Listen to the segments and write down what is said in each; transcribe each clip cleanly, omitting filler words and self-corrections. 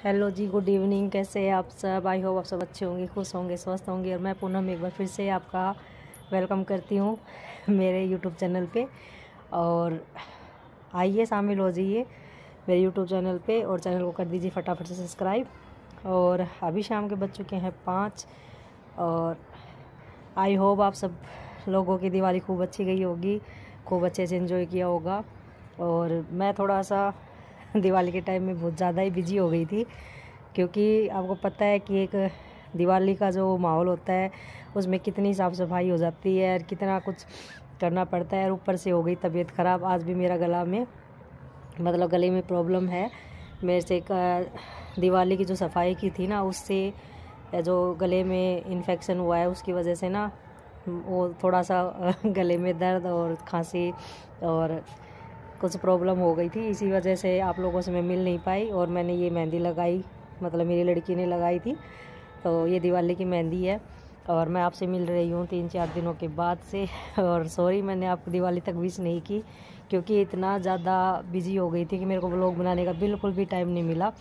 Hello जी, good evening. कैसे हैं आप सब? आई होप आप सब अच्छे होंगे, खुश होंगे, स्वस्थ होंगे। और मैं पूनम एक बार फिर से आपका वेलकम करती हूँ मेरे यूट्यूब चैनल पे। और आइए, शामिल हो जाइए मेरे यूट्यूब चैनल पे और चैनल को कर दीजिए फटाफट से सब्सक्राइब। और अभी शाम के बज चुके हैं 5। और आई होप आप सब लोगों की दिवाली खूब अच्छी गई होगी, खूब अच्छे से एंजॉय किया होगा। और मैं थोड़ा सा दिवाली के टाइम में बहुत ज़्यादा ही बिजी हो गई थी, क्योंकि आपको पता है कि एक दिवाली का जो माहौल होता है उसमें कितनी साफ़ सफाई हो जाती है और कितना कुछ करना पड़ता है। और ऊपर से हो गई तबीयत ख़राब। आज भी मेरा गले में प्रॉब्लम है। मेरे से दिवाली की जो सफाई की थी ना, उससे जो गले में इन्फेक्शन हुआ है उसकी वजह से ना वो थोड़ा सा गले में दर्द और खांसी और कुछ प्रॉब्लम हो गई थी। इसी वजह से आप लोगों से मैं मिल नहीं पाई। और मैंने ये मेहंदी लगाई, मतलब मेरी लड़की ने लगाई थी, तो ये दिवाली की मेहंदी है। और मैं आपसे मिल रही हूँ 3-4 दिनों के बाद से। और सॉरी, मैंने आपको दिवाली तक विश नहीं की, क्योंकि इतना ज़्यादा बिजी हो गई थी कि मेरे को व्लॉग बनाने का बिल्कुल भी टाइम नहीं मिला।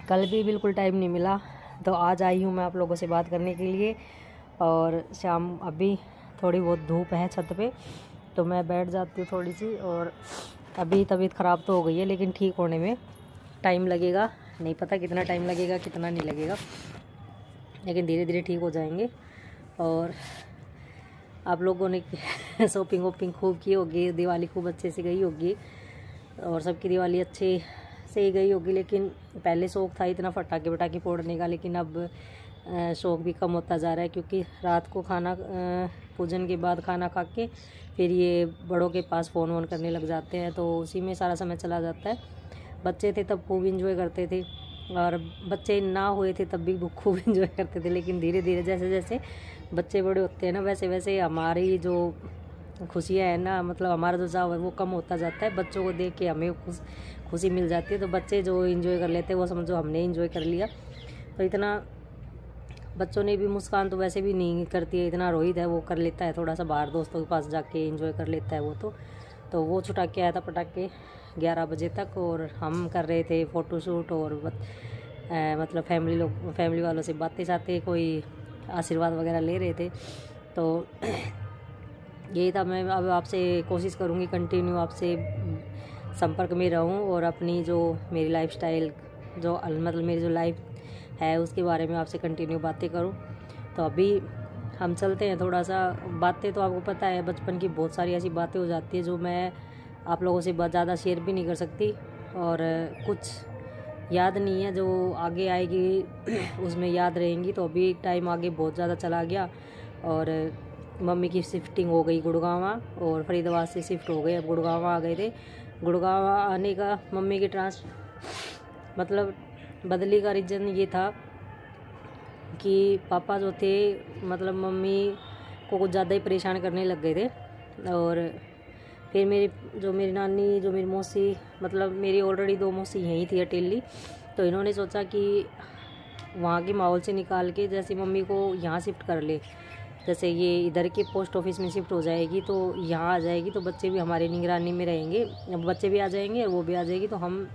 कल भी बिल्कुल टाइम नहीं मिला। तो आज आई हूँ मैं आप लोगों से बात करने के लिए। और शाम अभी थोड़ी बहुत धूप है छत पे, तो मैं बैठ जाती हूँ थोड़ी सी। और अभी तबीयत ख़राब तो हो गई है, लेकिन ठीक होने में टाइम लगेगा। नहीं पता कितना टाइम लगेगा, कितना नहीं लगेगा, लेकिन धीरे धीरे ठीक हो जाएंगे। और आप लोगों ने शॉपिंग वॉपिंग खूब की होगी, दिवाली खूब अच्छे से गई होगी और सबकी दिवाली अच्छे से ही गई होगी। लेकिन पहले शौक़ था इतना पटाखे वटाखे फोड़ने का, लेकिन अब शौक़ भी कम होता जा रहा है, क्योंकि रात को खाना पूजन के बाद खाना खा के फिर ये बड़ों के पास फ़ोन वोन करने लग जाते हैं, तो उसी में सारा समय चला जाता है। बच्चे थे तब खूब इंजॉय करते थे, और बच्चे ना हुए थे तब भी खूब इंजॉय करते थे। लेकिन धीरे धीरे जैसे जैसे बच्चे बड़े होते हैं ना, वैसे वैसे हमारी जो खुशियाँ है ना, मतलब हमारा जो चाव है वो कम होता जाता है। बच्चों को देख के हमें खुशी मिल जाती है। तो बच्चे जो इंजॉय कर लेते हैं वो समझो हमने इंजॉय कर लिया। तो इतना बच्चों ने भी, मुस्कान तो वैसे भी नहीं करती है इतना, रोहित है वो कर लेता है थोड़ा सा, बाहर दोस्तों के पास जाके एंजॉय कर लेता है वो। तो वो छुटा के आया था पटाखे 11 बजे तक, और हम कर रहे थे फ़ोटोशूट और मतलब फैमिली वालों से बातें साथे, कोई आशीर्वाद वगैरह ले रहे थे। तो यही था। मैं अब आपसे कोशिश करूँगी कंटिन्यू आपसे संपर्क में रहूँ, और अपनी जो मेरी लाइफस्टाइल जो मतलब मेरी जो लाइफ है उसके बारे में आपसे कंटिन्यू बातें करूं। तो अभी हम चलते हैं थोड़ा सा। बातें तो आपको पता है, बचपन की बहुत सारी ऐसी बातें हो जाती है जो मैं आप लोगों से बहुत ज़्यादा शेयर भी नहीं कर सकती, और कुछ याद नहीं है, जो आगे आएगी उसमें याद रहेंगी। तो अभी टाइम आगे बहुत ज़्यादा चला गया, और मम्मी की शिफ्टिंग हो गई गुड़गांव, और फरीदाबाद से शिफ्ट हो गए, अब गुड़गांव आ गए थे। गुड़गांव आने का मम्मी की मतलब बदली का रीज़न ये था कि पापा जो थे, मतलब मम्मी को कुछ ज़्यादा ही परेशान करने लग गए थे। और फिर मेरी नानी, जो मेरी मौसी, मतलब मेरी ऑलरेडी 2 मौसी यहीं थी अटेली, तो इन्होंने सोचा कि वहाँ के माहौल से निकाल के जैसे मम्मी को यहाँ शिफ्ट कर ले। जैसे ये इधर के पोस्ट ऑफिस में शिफ्ट हो जाएगी तो यहाँ आ जाएगी, तो बच्चे भी हमारी निगरानी में रहेंगे। अब बच्चे भी आ जाएंगे और वो भी आ जाएगी, तो हम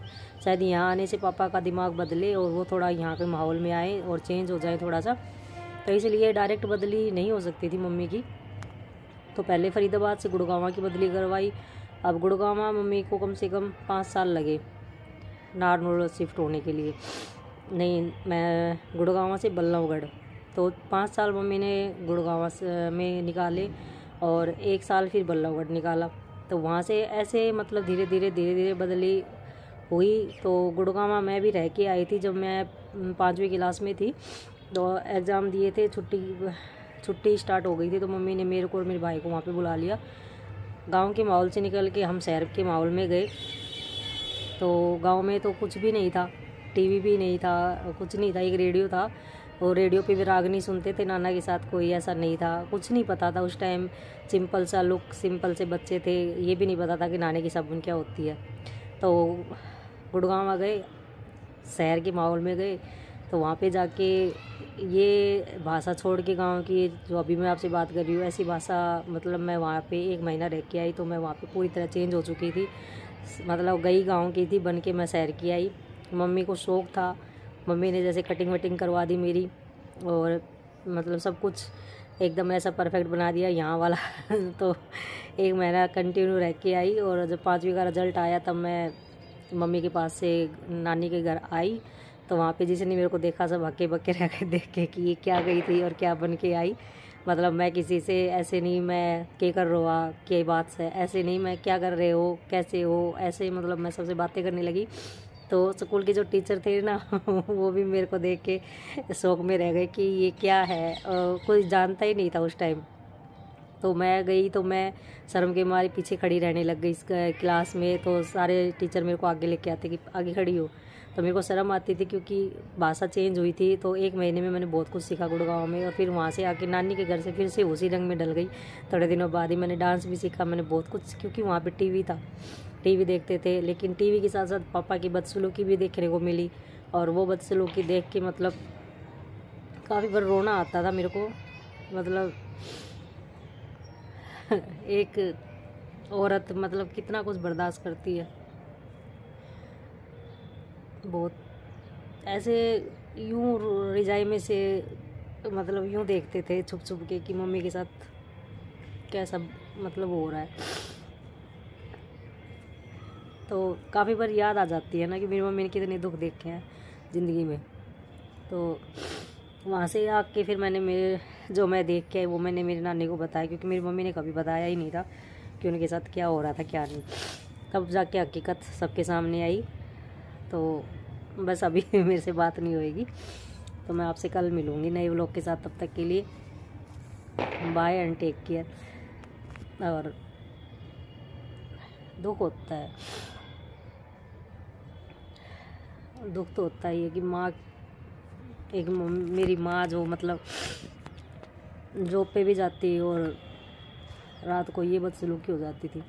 शायद यहाँ आने से पापा का दिमाग बदले और वो थोड़ा यहाँ के माहौल में आए और चेंज हो जाए थोड़ा सा। तो इसलिए डायरेक्ट बदली नहीं हो सकती थी मम्मी की, तो पहले फरीदाबाद से गुड़गांव की बदली करवाई। अब गुड़गांव मम्मी को कम से कम 5 साल लगे नारनौल शिफ्ट होने के लिए। नहीं, मैं गुड़गांव से बल्लभगढ़, तो 5 साल मम्मी ने गुड़गांव में निकाले और 1 साल फिर बल्लभगढ़ निकाला। तो वहाँ से ऐसे मतलब धीरे धीरे बदली हुई। तो गुड़गांव मैं भी रह के आई थी जब मैं 5वीं क्लास में थी। तो एग्ज़ाम दिए थे, छुट्टी स्टार्ट हो गई थी, तो मम्मी ने मेरे को और मेरे भाई को वहाँ पे बुला लिया। गांव के माहौल से निकल के हम शहर के माहौल में गए। तो गांव में तो कुछ भी नहीं था, टीवी भी नहीं था, कुछ नहीं था, एक रेडियो था, और रेडियो पे भी रागनी सुनते थे नाना के साथ। कोई ऐसा नहीं था, कुछ नहीं पता था उस टाइम। सिंपल सा लुक, सिंपल से बच्चे थे, ये भी नहीं पता था कि नाने की साबुन क्या होती है। तो गुड़गांव आ गए, शहर के माहौल में गए, तो वहाँ पे जाके ये भाषा छोड़ के गांव की जो अभी मैं आपसे बात कर रही हूँ, ऐसी भाषा, मतलब मैं वहाँ पे 1 महीना रह के आई, तो मैं वहाँ पे पूरी तरह चेंज हो चुकी थी। मतलब गई गांव की थी बन के मैं शहर की आई। मम्मी को शौक़ था, मम्मी ने जैसे कटिंग वटिंग करवा दी मेरी, और मतलब सब कुछ एकदम ऐसा परफेक्ट बना दिया यहाँ वाला। तो 1 महीना कंटिन्यू रह के आई, और जब 5वीं का रिज़ल्ट आया तब मैं मम्मी के पास से नानी के घर आई, तो वहाँ पे जिसने मेरे को देखा सब हक्के बक्के रह गए देख के कि ये क्या गई थी और क्या बन के आई। मतलब मैं किसी से ऐसे नहीं, मैं क्या कर रहा हुआ, क्या बात से ऐसे नहीं, मैं क्या कर रहे हो, कैसे हो, ऐसे मतलब मैं सबसे बातें करने लगी। तो स्कूल के जो टीचर थे ना वो भी मेरे को देख के शौक में रह गए कि ये क्या है, कोई जानता ही नहीं था उस टाइम। तो मैं गई तो मैं शर्म के मारे पीछे खड़ी रहने लग गई इस क्लास में। तो सारे टीचर मेरे को आगे लेके आते कि आगे खड़ी हो, तो मेरे को शर्म आती थी क्योंकि भाषा चेंज हुई थी। तो 1 महीने में मैंने बहुत कुछ सीखा गुड़गांव में, और फिर वहाँ से आके नानी के घर से फिर से उसी रंग में डल गई। थोड़े दिनों बाद ही मैंने डांस भी सीखा, मैंने बहुत कुछ, क्योंकि वहाँ पे टीवी था, टीवी देखते थे। लेकिन टीवी के साथ साथ पापा की बदसलूकी भी देखने को मिली, और वो बदसलूकी देख के मतलब काफ़ी बार रोना आता था मेरे को। मतलब एक औरत मतलब कितना कुछ बर्दाश्त करती है। बहुत ऐसे यूं रजाई में से मतलब यूं देखते थे छुप छुप के कि मम्मी के साथ कैसा मतलब हो रहा है। तो काफ़ी बार याद आ जाती है ना कि मेरी मम्मी ने कितने दुख देखे हैं ज़िंदगी में। तो वहाँ से आके फिर मैंने मेरे जो मैं देख के वो मैंने मेरी नानी को बताया, क्योंकि मेरी मम्मी ने कभी बताया ही नहीं था कि उनके साथ क्या हो रहा था क्या नहीं। तब जाके हकीकत सबके सामने आई। तो बस अभी मेरे से बात नहीं होएगी, तो मैं आपसे कल मिलूँगी नए व्लॉग के साथ। तब तक के लिए बाय एंड टेक केयर। और दुख होता है, दुख तो होता ही है कि माँ, एक मेरी माँ जो मतलब जॉब पे भी जाती और रात को ये बदसलूकी हो जाती थी।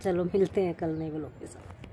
चलो मिलते हैं कल नए व्लॉग के साथ।